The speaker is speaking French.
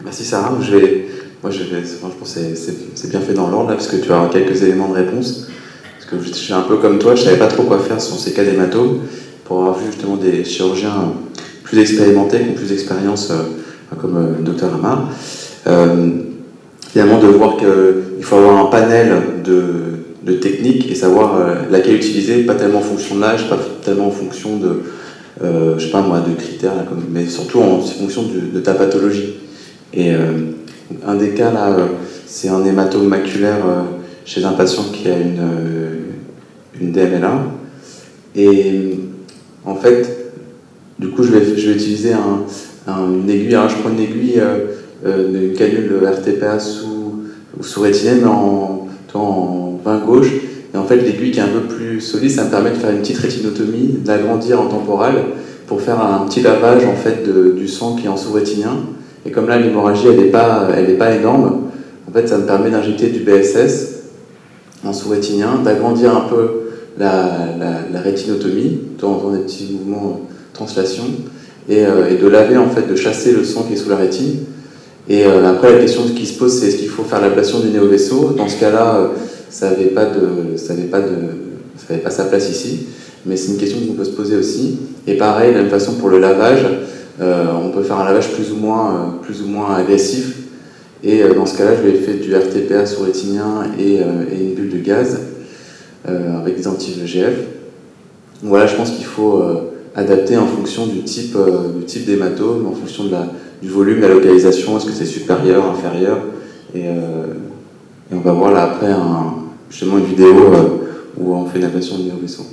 Merci Sarah. Franchement, c'est bien fait dans l'ordre là, parce que tu as quelques éléments de réponse. Parce que je suis un peu comme toi, je savais pas trop quoi faire sur ces cas d'hématome, pour avoir vu justement des chirurgiens plus expérimentés, qui ont plus d'expérience, comme le docteur Amar. Finalement, de voir qu'il faut avoir un panel de techniques et savoir laquelle utiliser, pas tellement en fonction de l'âge, pas tellement en fonction de, je sais pas moi, de critères, là, mais surtout en fonction de ta pathologie. Et un des cas là, c'est un hématome maculaire chez un patient qui a une DMLA. Et en fait, du coup, je vais utiliser une aiguille. Alors, je prends une aiguille, une canule RTPA sous rétinienne en 20 gauche. Et en fait, l'aiguille qui est un peu plus solide, ça me permet de faire une petite rétinotomie, de l'agrandir en temporale pour faire un petit lavage en fait du sang qui est en sous-rétinien. Et comme là, l'hémorragie, elle est pas énorme, en fait, ça me permet d'injecter du BSS en sous-rétinien, d'agrandir un peu la rétinotomie, dans des petits mouvements de translation, et de laver, en fait, de chasser le sang qui est sous la rétine. Et après, la question qui se pose, c'est est-ce qu'il faut faire l'ablation du néovaisseau? Dans ce cas-là, ça n'avait pas sa place ici, mais c'est une question qu'on peut se poser aussi. Et pareil, de la même façon pour le lavage, on peut faire un lavage plus ou moins agressif. Et dans ce cas-là, je vais faire du RTPA sous rétinien et une bulle de gaz avec des anti-VEGF. Voilà, je pense qu'il faut adapter en fonction du type d'hématome, en fonction du volume, de la localisation, est-ce que c'est supérieur, inférieur, et on va voir là après justement une vidéo où on fait une ablation du néovaisseau.